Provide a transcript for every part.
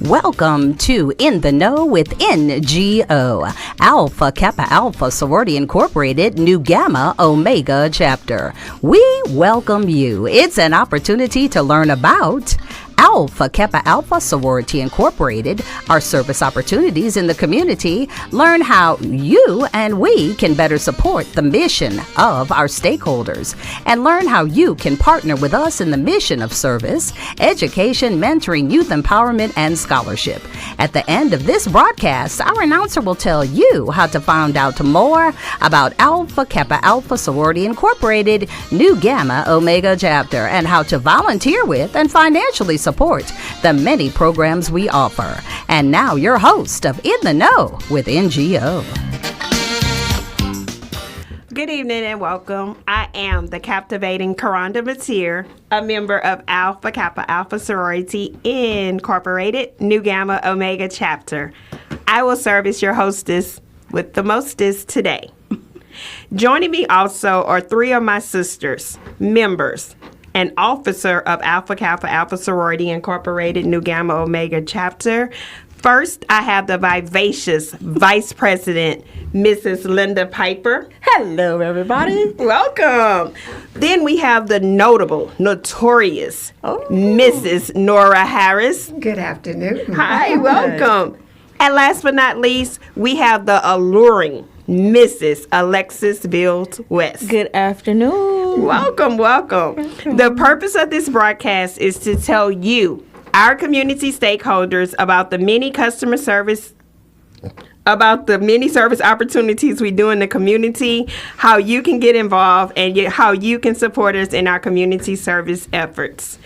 Welcome to In the Know with NGO, Alpha Kappa Alpha Sorority Incorporated, Nu Gamma Omega Chapter. We welcome you. It's an opportunity to learn about Alpha Kappa Alpha Sorority Incorporated, our service opportunities in the community, learn how you and we can better support the mission of our stakeholders, and learn how you can partner with us in the mission of service, education, mentoring, youth empowerment, and scholarship. At the end of this broadcast, our announcer will tell you how to find out more about Alpha Kappa Alpha Sorority Incorporated, Nu Gamma Omega Chapter, and how to volunteer with and financially support the many programs we offer. And now your host of In the Know with NGO. Good evening and welcome. I am the captivating Karanda Matir, a member of Alpha Kappa Alpha Sorority Incorporated, Nu Gamma Omega Chapter. I will serve as your hostess with the mostest today. Joining me also are three of my sisters, members, an officer of Alpha Kappa Alpha Sorority Incorporated, Nu Gamma Omega Chapter. First, I have the vivacious Vice President, Mrs. Linda Piper. Hello, everybody. Welcome. Then we have the notable, notorious Mrs. Nora Harris. Good afternoon. Hi, welcome. And last but not least, we have the alluring Mrs. Alexis Bills West. Good afternoon. Welcome. The purpose of this broadcast is to tell you, our community stakeholders, about the many service opportunities we do in the community, how you can get involved, and how you can support us in our community service efforts.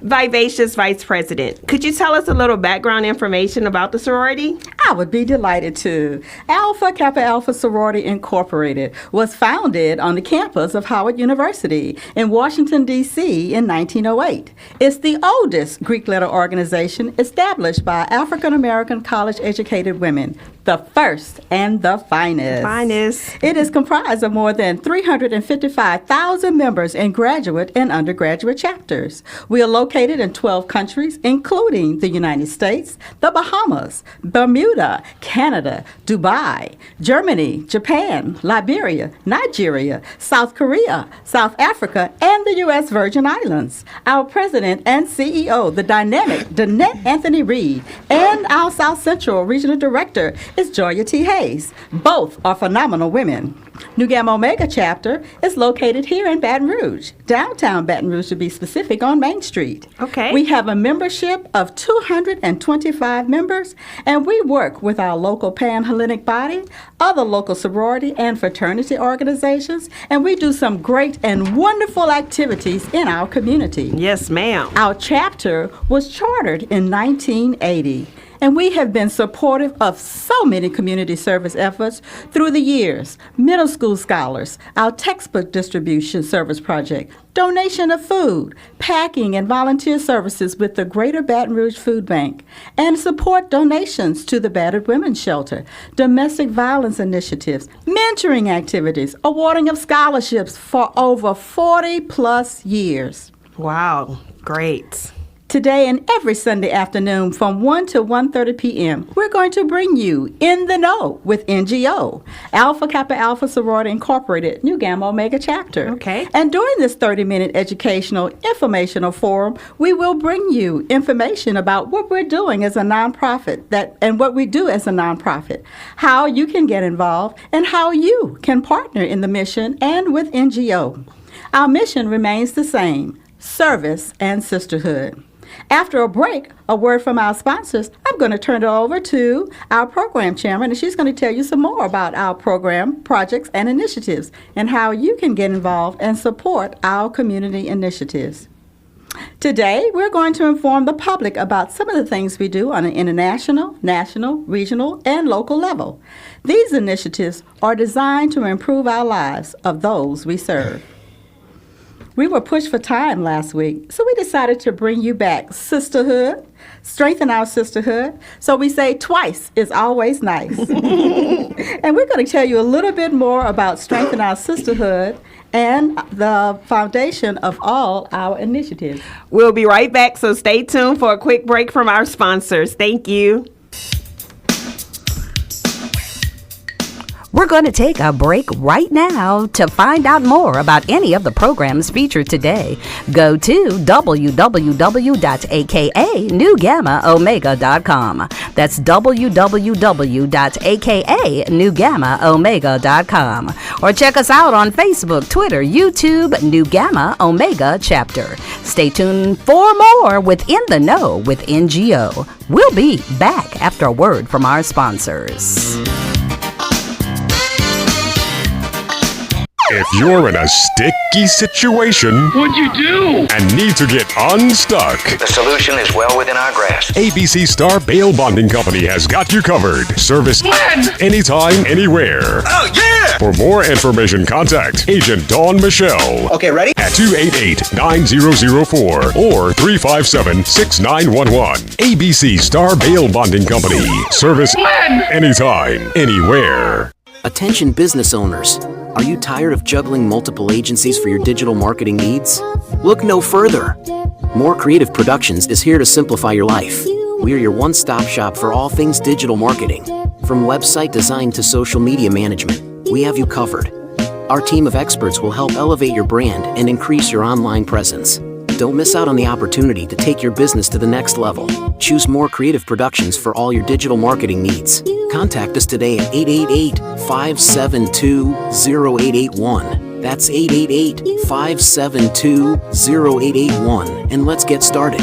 Vivacious Vice President, could you tell us a little background information about the sorority? I would be delighted to. Alpha Kappa Alpha Sorority Incorporated was founded on the campus of Howard University in Washington, D.C. in 1908. It's the oldest Greek letter organization established by African American college-educated women, the first and the finest. It is comprised of more than 355,000 members in graduate and undergraduate chapters. We are located in 12 countries, including the United States, the Bahamas, Bermuda, Canada, Dubai, Germany, Japan, Liberia, Nigeria, South Korea, South Africa, and the U.S. Virgin Islands. Our president and CEO, the dynamic Danette Anthony Reed, and our South Central Regional Director is Joya T. Hayes. Both are phenomenal women. Nu Gamma Omega Chapter is located here in Baton Rouge, downtown Baton Rouge to be specific, on Main Street. Okay. We have a membership of 225 members, and we work with our local Pan-Hellenic body, other local sorority and fraternity organizations, and we do some great and wonderful activities in our community. Yes, ma'am. Our chapter was chartered in 1980. And we have been supportive of so many community service efforts through the years. Middle school scholars, our textbook distribution service project, donation of food, packing and volunteer services with the Greater Baton Rouge Food Bank, and support donations to the Battered Women's Shelter, domestic violence initiatives, mentoring activities, awarding of scholarships for over 40 plus years. Wow, great. Today and every Sunday afternoon from 1 to 1:30 p.m., we're going to bring you In the Know with NGO, Alpha Kappa Alpha Sorority Incorporated, Nu Gamma Omega Chapter. Okay. And during this 30-minute educational, informational forum, we will bring you information about what we're doing as a nonprofit and what we do as a nonprofit, how you can get involved, and how you can partner in the mission and with NGO. Our mission remains the same: service and sisterhood. After a break, a word from our sponsors, I'm going to turn it over to our program chairman, and she's going to tell you some more about our program, projects, and initiatives, and how you can get involved and support our community initiatives. Today, we're going to inform the public about some of the things we do on an international, national, regional, and local level. These initiatives are designed to improve our lives of those we serve. We were pushed for time last week, so we decided to bring you back sisterhood, strengthen our sisterhood. So we say twice is always nice. And we're going to tell you a little bit more about strengthen our sisterhood and the foundation of all our initiatives. We'll be right back, so stay tuned for a quick break from our sponsors. Thank you. We're going to take a break right now. To find out more about any of the programs featured today, go to www.akanewgammaomega.com. That's www.akanewgammaomega.com. Or check us out on Facebook, Twitter, YouTube, New Gamma Omega Chapter. Stay tuned for more Within the Know with NGO. We'll be back after a word from our sponsors. If you're in a sticky situation, What'd you do? and need to get unstuck, The solution is well within our grasp. ABC Star Bail Bonding Company has got you covered. Service When? anytime, anywhere. Oh, yeah! For more information, contact Agent Dawn Michelle Okay, ready? at 288-9004 or 357-6911. ABC Star Bail Bonding Company. Service When? anytime, anywhere. Attention business owners. Are you tired of juggling multiple agencies for your digital marketing needs? Look no further. More Creative Productions is here to simplify your life. We are your one-stop shop for all things digital marketing. From website design to social media management, we have you covered. Our team of experts will help elevate your brand and increase your online presence. Don't miss out on the opportunity to take your business to the next level. Choose More Creative Productions for all your digital marketing needs. Contact us today at 888-572-0881. That's 888-572-0881. And let's get started.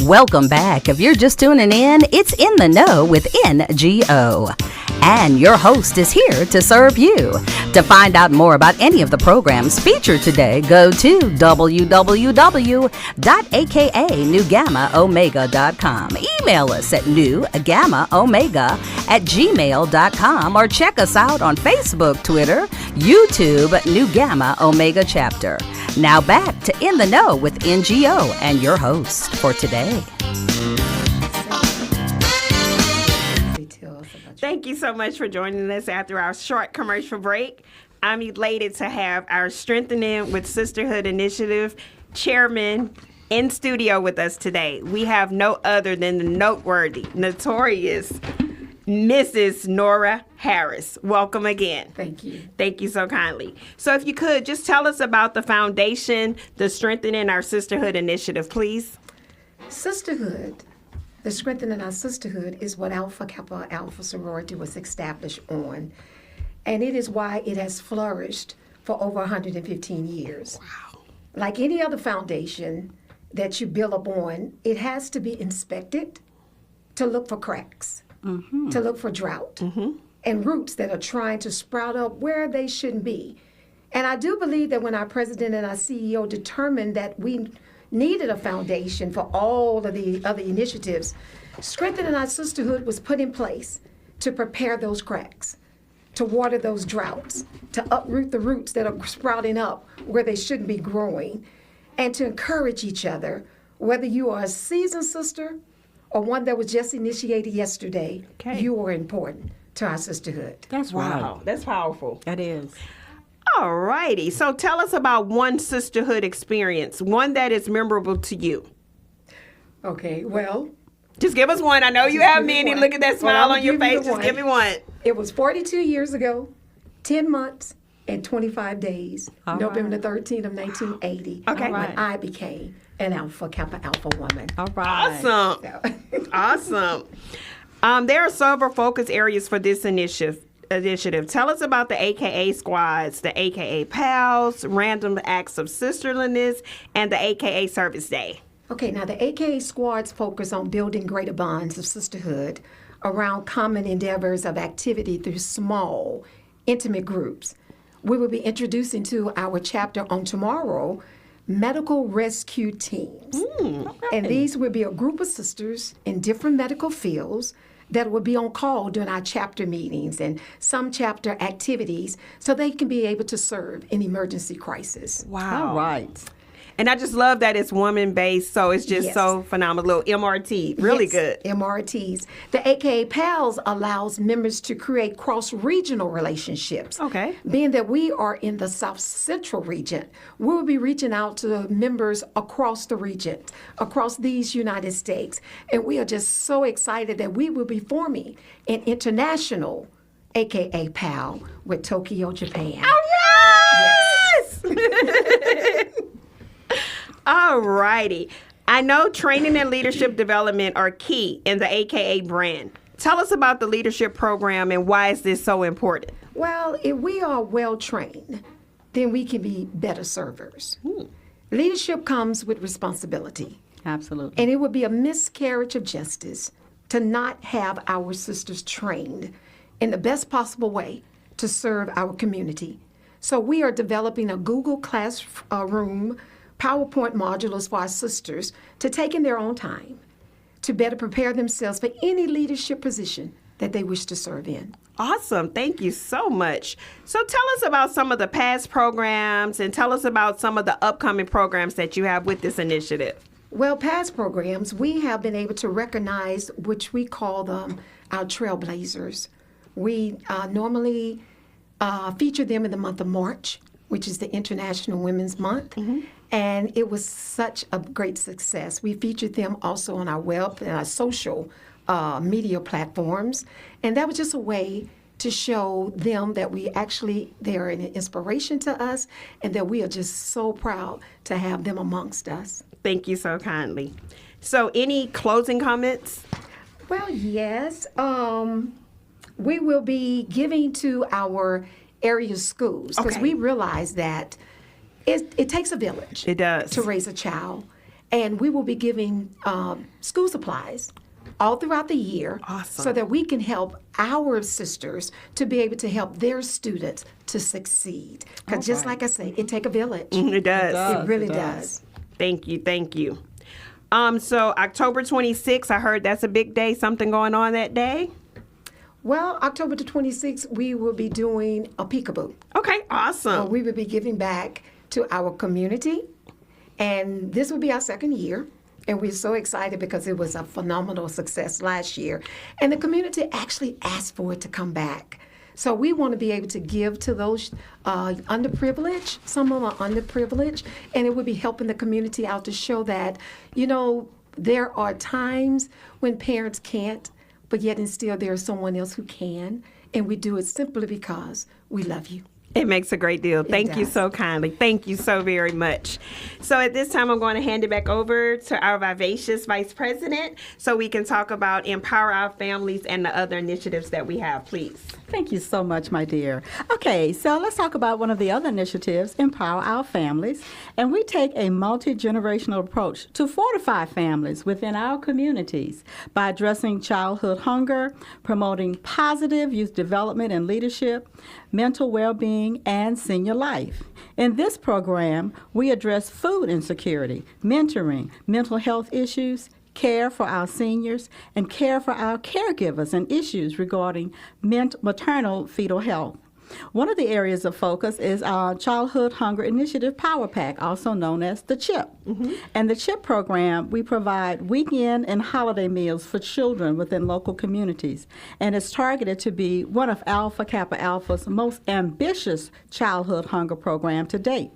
Welcome back. If you're just tuning in, it's In the Know with NGO. And your host is here to serve you. To find out more about any of the programs featured today, go to www.akanewgammaomega.com. Email us at newgammaomega@gmail.com or check us out on Facebook, Twitter, YouTube, New Gamma Omega Chapter. Now back to In the Know with NGO and your host for today. Thank you so much for joining us after our short commercial break. I'm elated to have our Strengthening with Sisterhood Initiative chairman in studio with us today. We have no other than the noteworthy, notorious Mrs. Nora Harris. Welcome again. Thank you. Thank you so kindly. So if you could, just tell us about the foundation, the Strengthening Our Sisterhood Initiative, please. Sisterhood, the Strengthening Our Sisterhood is what Alpha Kappa Alpha Sorority was established on. And it is why it has flourished for over 115 years. Wow. Like any other foundation that you build upon, it has to be inspected to look for cracks, to look for drought, and roots that are trying to sprout up where they shouldn't be. And I do believe that when our president and our CEO determined that we needed a foundation for all of the other initiatives, Strengthening Our Sisterhood was put in place to prepare those cracks, to water those droughts, to uproot the roots that are sprouting up where they shouldn't be growing, and to encourage each other, whether you are a seasoned sister or one that was just initiated yesterday, you are important to our sisterhood. That's Wow, that's powerful. That is. All righty. So tell us about one sisterhood experience, one that is memorable to you. Okay, well, Just give us one. I know you Just have give me many. one. Look at that Well, smile I'ma on your give you face. the Just one. give me one. it was 42 years ago, 10 months, and 25 days, November the 13th of 1980, Okay. when I became an Alpha Kappa Alpha woman. All right. Awesome. Awesome. There are several focus areas for this initiative. Tell us about the AKA squads, the AKA pals, random acts of sisterliness, and the AKA service day. Okay, now the AKA squads focus on building greater bonds of sisterhood around common endeavors of activity through small, intimate groups. We will be introducing to our chapter on tomorrow medical rescue teams. And these will be a group of sisters in different medical fields that will be on call during our chapter meetings and some chapter activities so they can be able to serve in emergency crisis. Wow. All right. And I just love that it's woman-based, so it's just Yes. so phenomenal. Little MRT, really Yes, good. MRTs. The AKA PALS allows members to create cross-regional relationships. Okay. Being that we are in the South Central region, we will be reaching out to members across the region, across these United States. And we are just so excited that we will be forming an international AKA PAL with Tokyo, Japan. All righty. I know training and leadership development are key in the AKA brand. Tell us about the leadership program and why is this so important? Well, if we are well trained, then we can be better servers. Leadership comes with responsibility. Absolutely. And it would be a miscarriage of justice to not have our sisters trained in the best possible way to serve our community. So we are developing a Google Classroom PowerPoint modules for our sisters to take in their own time to better prepare themselves for any leadership position that they wish to serve in. Awesome. Thank you so much. So tell us about some of the past programs and tell us about some of the upcoming programs that you have with this initiative. Well, past programs, we have been able to recognize which we call them our trailblazers. We normally feature them in the month of March, which is the International Women's Month. And it was such a great success. We featured them also on our web and our social media platforms. And that was just a way to show them that they are an inspiration to us and that we are just so proud to have them amongst us. Thank you so kindly. So any closing comments? Well, yes. We will be giving to our area schools because Okay. we realize that it takes a village. It does. To raise a child. And we will be giving school supplies all throughout the year. Awesome. So that we can help our sisters to be able to help their students to succeed. Because just like I say, it takes a village. It does. It really does. Thank you. Thank you. So October 26th, I heard that's a big day. Something going on that day? Well, October the 26th, we will be doing a peekaboo. Okay, awesome. We will be giving back to our community. And this will be our second year. And we're so excited because it was a phenomenal success last year. And the community actually asked for it to come back. So we want to be able to give to those underprivileged. Some of them are underprivileged. And it would be helping the community out to show that, there are times when parents can't, but yet and still there is someone else who can. And we do it simply because we love you. It makes a great deal. Thank you does. so kindly. Thank you so very much. So at this time, I'm going to hand it back over to our vivacious Vice President so we can talk about Empower Our Families and the other initiatives that we have, please. Thank you so much, my dear. Okay, so let's talk about one of the other initiatives, Empower Our Families. And we take a multi-generational approach to fortify families within our communities by addressing childhood hunger, promoting positive youth development and leadership, mental well-being, and senior life. In this program, we address food insecurity, mentoring, mental health issues, care for our seniors, and care for our caregivers and issues regarding maternal fetal health. One of the areas of focus is our Childhood Hunger Initiative Power Pack, also known as the CHIP. And the CHIP program, we provide weekend and holiday meals for children within local communities. And it's targeted to be one of Alpha Kappa Alpha's most ambitious childhood hunger program to date.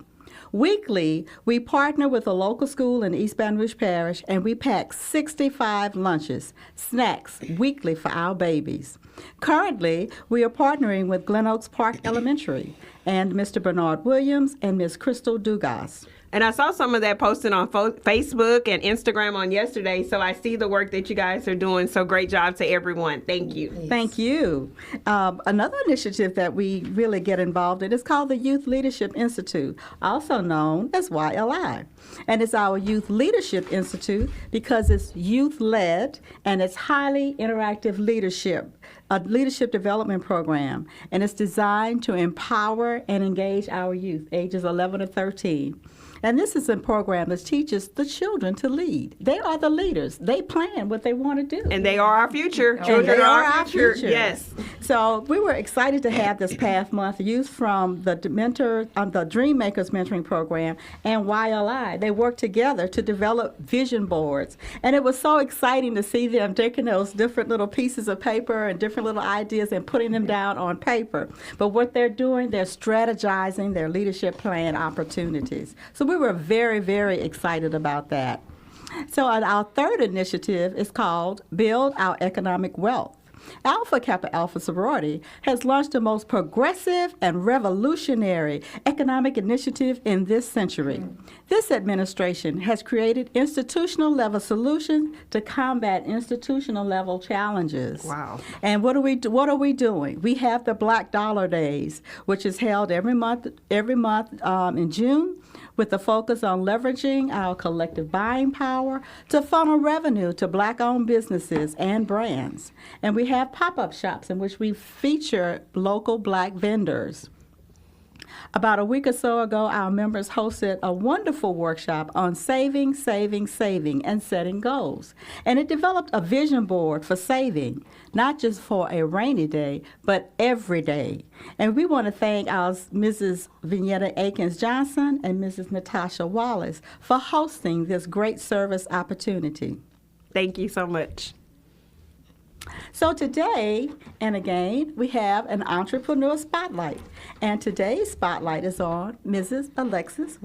Weekly, we partner with a local school in East Baton Rouge Parish, and we pack 65 lunches, snacks, weekly for our babies. Currently, we are partnering with Glen Oaks Park Elementary and Mr. Bernard Williams and Ms. Crystal Dugas. And I saw some of that posted on Facebook and Instagram on yesterday, so I see the work that you guys are doing. So great job to everyone. Thank you. Thank you. Another initiative that we really get involved in is called the Youth Leadership Institute, also known as YLI. And it's our Youth Leadership Institute because it's youth-led and it's highly interactive leadership a leadership development program, and it's designed to empower and engage our youth, ages 11 to 13. And this is a program that teaches the children to lead. They are the leaders. They plan what they want to do. And they are our future. And Children they are our future. Yes. So we were excited to have this past month youth from the the Dream Makers Mentoring Program and YLI. They worked together to develop vision boards. And it was so exciting to see them taking those different little pieces of paper and different little ideas and putting them down on paper. But what they're doing, they're strategizing their leadership plan opportunities. So we were very, very excited about that. So our third initiative is called Build Our Economic Wealth. Alpha Kappa Alpha Sorority has launched the most progressive and revolutionary economic initiative in this century. This administration has created institutional level solutions to combat institutional level challenges. Wow. And what are we doing? We have the Black Dollar Days, which is held every month in June, with a focus on leveraging our collective buying power to funnel revenue to Black-owned businesses and brands. And we have pop-up shops in which we feature local Black vendors. About a week or so ago, our members hosted a wonderful workshop on saving, and setting goals. And it developed a vision board for saving, not just for a rainy day, but every day. And we want to thank our Mrs. Vignetta Akins-Johnson and Mrs. Natasha Wallace for hosting this great service opportunity. Thank you so much. So today, and again, we have an entrepreneur spotlight. And today's spotlight is on Mrs. Alexis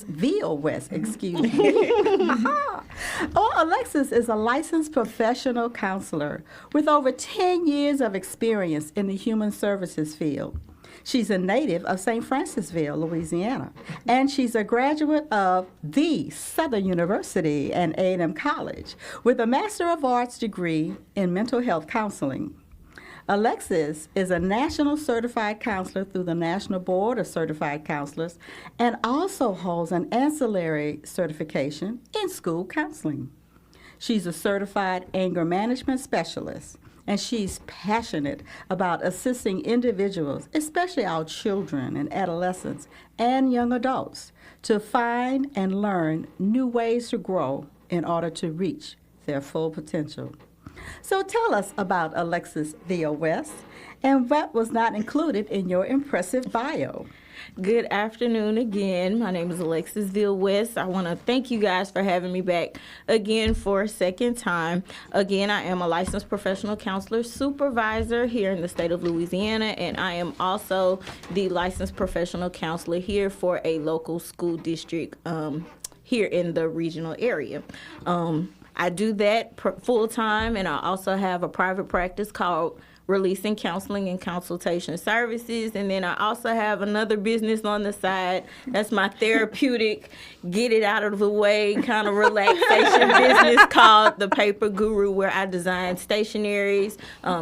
Veal West, excuse me. Alexis is a licensed professional counselor with over 10 years of experience in the human services field. She's a native of St. Francisville, Louisiana, and she's a graduate of the Southern University and A&M College with a Master of Arts degree in mental health counseling. Alexis is a national certified counselor through the National Board of Certified Counselors and also holds an ancillary certification in school counseling. She's a certified anger management specialist, and she's passionate about assisting individuals, especially our children and adolescents and young adults, to find and learn new ways to grow in order to reach their full potential. So tell us about Alexis Veal West and what was not included in your impressive bio. Good afternoon again. My name is Alexis Veal West. I want to thank you guys for having me back again for a second time. Again, I am a licensed professional counselor supervisor here in the state of Louisiana, and I am also the licensed professional counselor here for a local school district here in the regional area. I do that full time, and I also have a private practice called Releasing Counseling and Consultation Services. And then I also have another business on the side. That's my therapeutic, get it out of the way kind of relaxation business called The Paper Guru, where I design stationaries,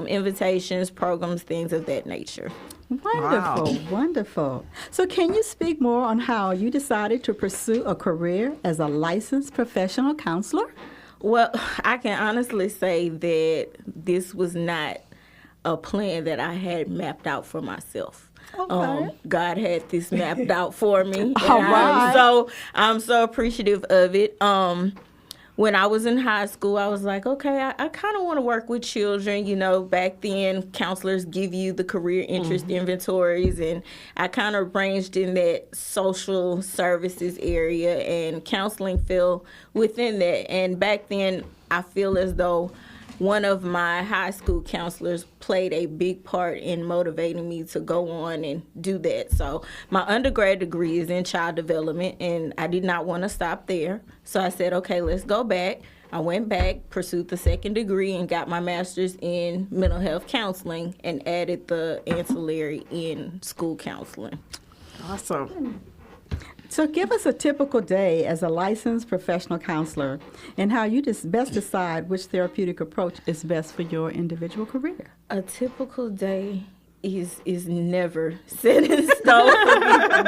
invitations, programs, things of that nature. Wonderful, wonderful. So can you speak more on how you decided to pursue a career as a licensed professional counselor? Well, I can honestly say that this was not a plan that I had mapped out for myself. Okay. God had this mapped out for me. All right. I'm so appreciative of it. When I was in high school, I was like, okay, I kind of want to work with children. You know, back then, counselors give you the career interest inventories, and I kind of ranged in that social services area, and counseling fell within that. And back then, I feel as though one of my high school counselors played a big part in motivating me to go on and do that. So my undergrad degree is in child development, and I did not want to stop there. So I said, okay, let's go back. I went back, pursued the second degree, and got my master's in mental health counseling and added the ancillary in school counseling. Awesome. So give us a typical day as a licensed professional counselor and how you best decide which therapeutic approach is best for your individual career. A typical day is never set in stone. So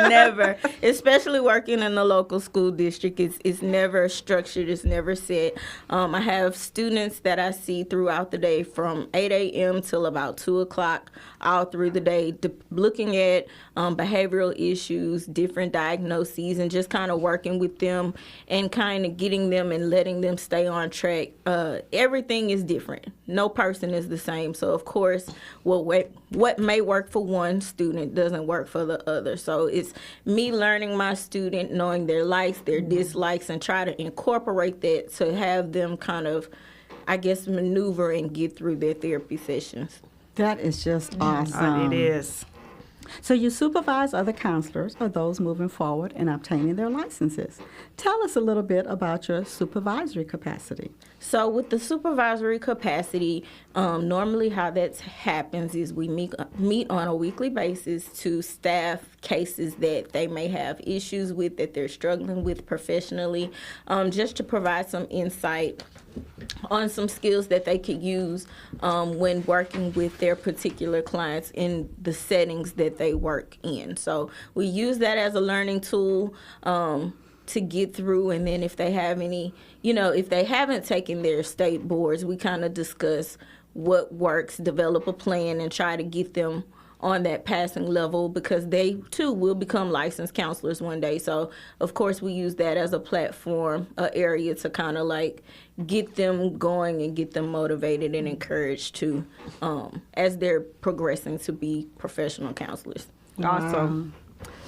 never, especially working in the local school district, it's never structured. It's never set. I have students that I see throughout the day from 8 a.m. till about 2 o'clock, all through the day, looking at behavioral issues, different diagnoses, and just kind of working with them and kind of getting them and letting them stay on track. Everything is different. No person is the same. So, of course, what may work for one student doesn't work for the other. So it's me learning my student, knowing their likes, their dislikes, and try to incorporate that to have them kind of, I guess, maneuver and get through their therapy sessions. That is just awesome. It is. So you supervise other counselors or those moving forward and obtaining their licenses. Tell us a little bit about your supervisory capacity. So with the supervisory capacity, normally how that happens is we meet on a weekly basis to staff cases that they may have issues with, that they're struggling with professionally, just to provide some insight on some skills that they could use when working with their particular clients in the settings that they work in. So we use that as a learning tool to get through, and then if they have any, if they haven't taken their state boards, we kind of discuss what works, develop a plan, and try to get them on that passing level, because they too will become licensed counselors one day. So of course we use that as a platform, area to kind of like get them going and get them motivated and encouraged to, as they're progressing to be professional counselors. Awesome.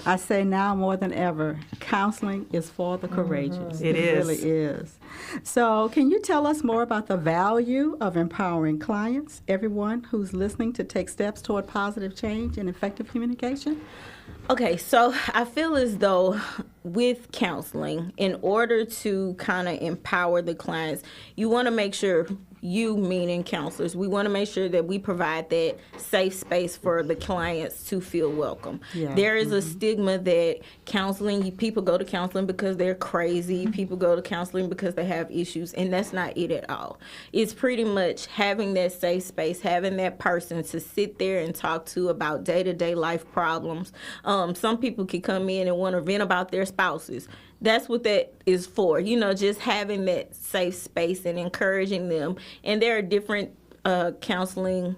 I say now more than ever, counseling is for the courageous. It is. Really is. So can you tell us more about the value of empowering clients, everyone who's listening, to take steps toward positive change and effective communication? Okay, so I feel as though with counseling, in order to kind of empower the clients, you want to make sure, you meaning counselors, we want to make sure that we provide that safe space for the clients to feel welcome. Yeah. There is a stigma that counseling, people go to counseling because they're crazy, people go to counseling because they have issues, and that's not it at all. It's pretty much having that safe space, having that person to sit there and talk to about day-to-day life problems. Some people can come in and want to vent about their spouses. That's what that is for, just having that safe space and encouraging them. And there are different counseling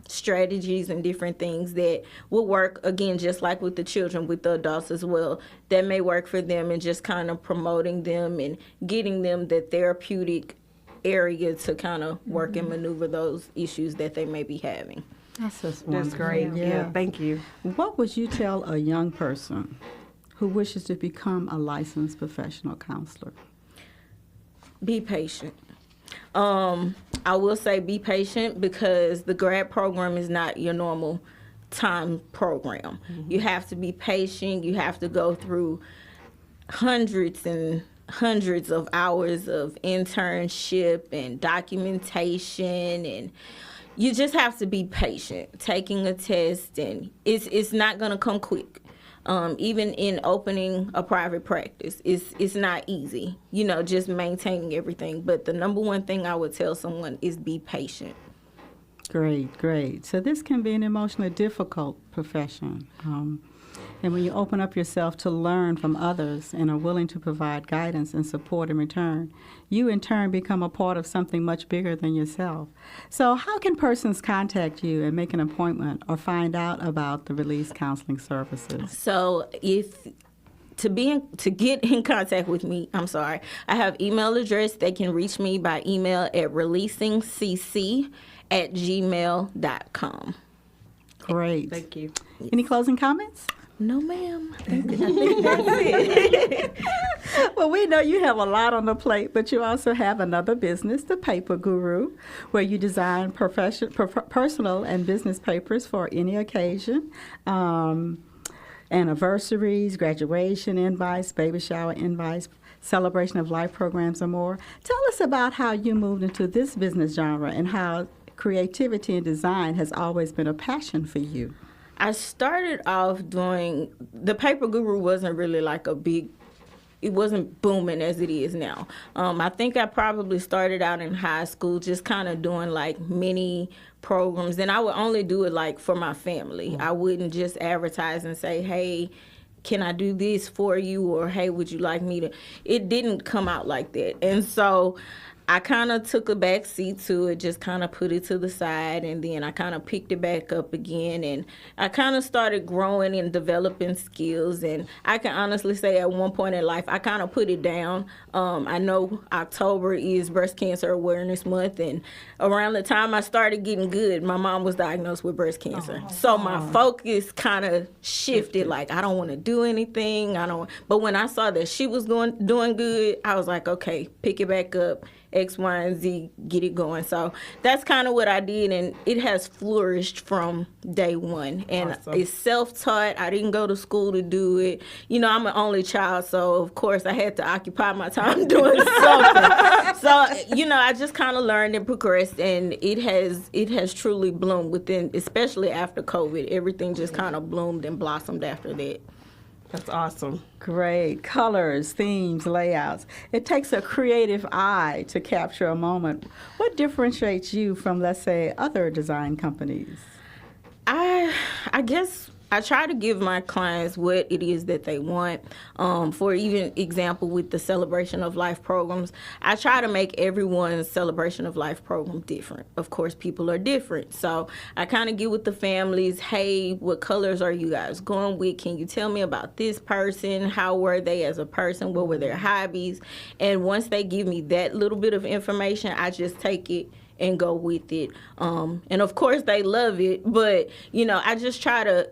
strategies and different things that will work, again, just like with the children, with the adults as well, that may work for them, and just kind of promoting them and getting them that therapeutic area to kind of work and maneuver those issues that they may be having. That's just That's great. Yeah, thank you. What would you tell a young person who wishes to become a licensed professional counselor? Be patient. I will say be patient, because the grad program is not your normal time program. You have to be patient. You have to go through hundreds and hundreds of hours of internship and documentation, and you just have to be patient. Taking a test, and it's not going to come quick. Even in opening a private practice, it's not easy, just maintaining everything. But the number one thing I would tell someone is be patient. Great. So this can be an emotionally difficult profession. And when you open up yourself to learn from others and are willing to provide guidance and support in return, you in turn become a part of something much bigger than yourself. So how can persons contact you and make an appointment or find out about the release counseling services? So to get in contact with me, I have email address. They can reach me by email at releasingcc@gmail.com. Great. Thank you. Any closing comments? No, ma'am. I think that's it. Well, we know you have a lot on the plate, but you also have another business, The Paper Guru, where you design personal and business papers for any occasion. Anniversaries, graduation invites, baby shower invites, celebration of life programs, and more. Tell us about how you moved into this business genre and how creativity and design has always been a passion for you. I started off doing, the Paper Guru wasn't really like it wasn't booming as it is now. I think I probably started out in high school just kind of doing like mini programs, and I would only do it like for my family. I wouldn't just advertise and say, hey, can I do this for you? Or, hey, would you like me to? It didn't come out like that. And so I kind of took a back seat to it, just kind of put it to the side, and then I kind of picked it back up again, and I kind of started growing and developing skills. And I can honestly say at one point in life, I kind of put it down. I know October is Breast Cancer Awareness Month, and around the time I started getting good, my mom was diagnosed with breast cancer. So my focus kind of shifted, like I don't want to do anything. But when I saw that she was doing good, I was like, okay, pick it back up. X, Y, and Z, get it going. So that's kind of what I did, and it has flourished from day one. And It's self-taught. I didn't go to school to do it. You know, I'm an only child, so of course I had to occupy my time doing something. So, you know, I just kind of learned and progressed, and it has truly bloomed within, especially after COVID. Everything just kind of bloomed and blossomed after that. That's awesome. Great. Colors, themes, layouts. It takes a creative eye to capture a moment. What differentiates you from, let's say, other design companies? I guess I try to give my clients what it is that they want. For even example, with the Celebration of Life programs, I try to make everyone's Celebration of Life program different. Of course, people are different. So I kind of get with the families, hey, what colors are you guys going with? Can you tell me about this person? How were they as a person? What were their hobbies? And once they give me that little bit of information, I just take it and go with it. And of course, they love it. But, you know, I just try to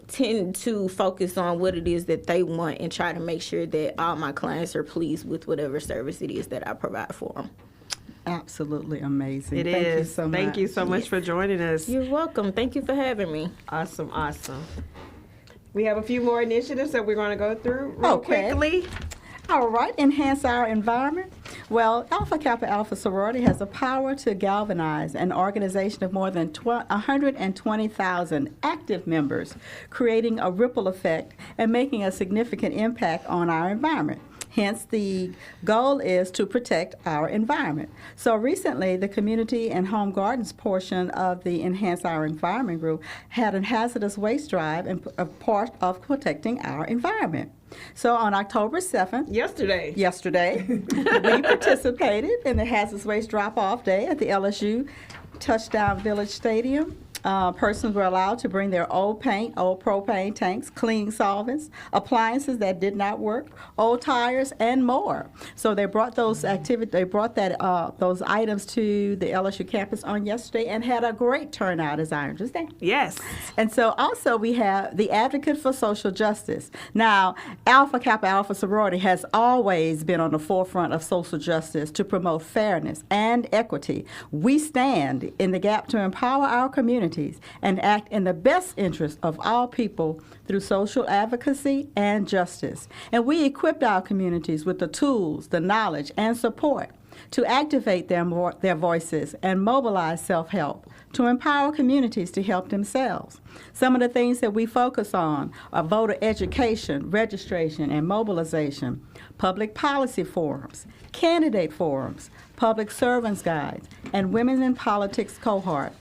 tend to focus on what it is that they want and try to make sure that all my clients are pleased with whatever service it is that I provide for them. Absolutely amazing. Thank you so much. Thank you so much for joining us. You're welcome. Thank you for having me. Awesome. We have a few more initiatives that we're going to go through real quickly. All right, enhance our environment. Well, Alpha Kappa Alpha Sorority has the power to galvanize an organization of more than 120,000 active members, creating a ripple effect and making a significant impact on our environment. Hence, the goal is to protect our environment. So recently, the community and home gardens portion of the Enhance Our Environment group had a hazardous waste drive and a part of protecting our environment. So on October 7th, yesterday, we participated in the hazardous waste drop-off day at the LSU Touchdown Village Stadium. Persons were allowed to bring their old paint, old propane tanks, cleaning solvents, appliances that did not work, old tires, and more. So they brought those those items to the LSU campus on yesterday and had a great turnout, as I understand. Yes. And so also we have the Advocate for Social Justice. Now, Alpha Kappa Alpha Sorority has always been on the forefront of social justice to promote fairness and equity. We stand in the gap to empower our communities and act in the best interest of all people through social advocacy and justice. And we equipped our communities with the tools, the knowledge, and support to activate their voices and mobilize self-help, to empower communities to help themselves. Some of the things that we focus on are voter education, registration, and mobilization, public policy forums, candidate forums, public servants guides, and women in politics cohort.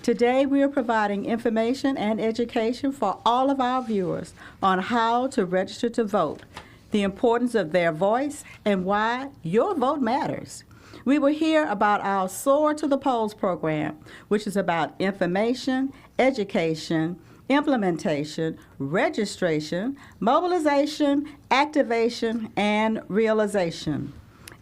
Today, we are providing information and education for all of our viewers on how to register to vote, the importance of their voice, and why your vote matters. We will hear about our Soar to the Polls program, which is about information, education, implementation, registration, mobilization, activation, and realization.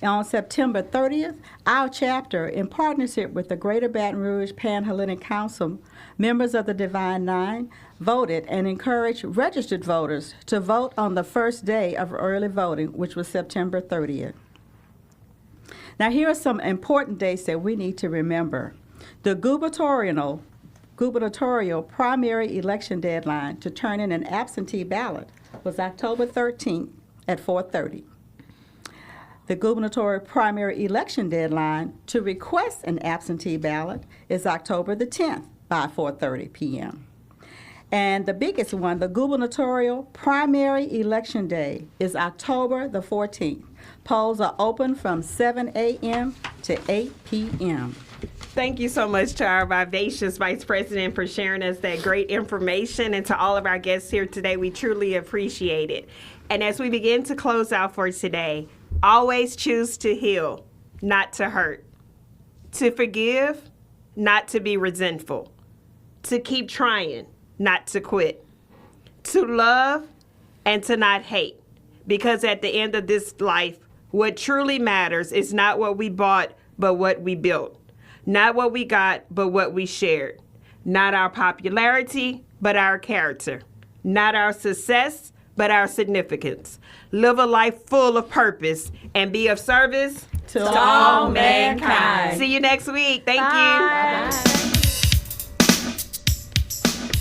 On September 30th, our chapter, in partnership with the Greater Baton Rouge Pan-Hellenic Council, members of the Divine Nine, voted and encouraged registered voters to vote on the first day of early voting, which was September 30th. Now, here are some important dates that we need to remember. The gubernatorial primary election deadline to turn in an absentee ballot was October 13th at 4:30. The gubernatorial primary election deadline to request an absentee ballot is October the 10th by 4:30 p.m. And the biggest one, the gubernatorial primary election day, is October the 14th. Polls are open from 7 a.m. to 8 p.m. Thank you so much to our vivacious Vice President for sharing us that great information, and to all of our guests here today. We truly appreciate it. And as we begin to close out for today, always choose to heal, not to hurt, to forgive, not to be resentful, to keep trying, not to quit, to love and to not hate. Because at the end of this life, what truly matters is not what we bought, but what we built. Not what we got, but what we shared. Not our popularity, but our character. Not our success, but our significance. Live a life full of purpose and be of service To all mankind. See you next week. Thank you.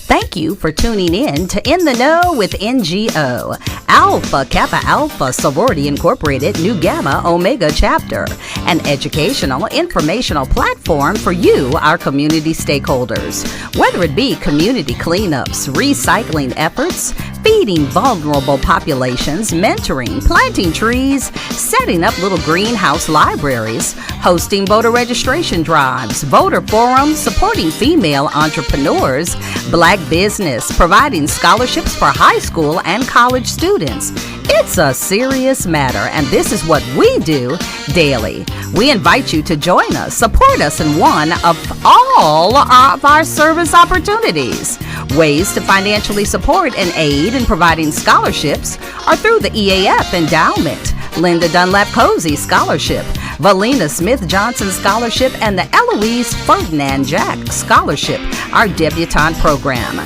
Thank you for tuning in to In the Know with NGO, Alpha Kappa Alpha Sorority Incorporated Nu Gamma Omega Chapter, an educational, informational platform for you, our community stakeholders. Whether it be community cleanups, recycling efforts, feeding vulnerable populations, mentoring, planting trees, setting up little greenhouse libraries, hosting voter registration drives, voter forums, supporting female entrepreneurs, black business, providing scholarships for high school and college students. It's a serious matter, and this is what we do daily. We invite you to join us, support us in one of all of our service opportunities. Ways to financially support and aid in providing scholarships are through the EAF Endowment, Linda Dunlap Cozy Scholarship, Valina Smith Johnson Scholarship, and the Eloise Ferdinand Jack Scholarship, our debutante program.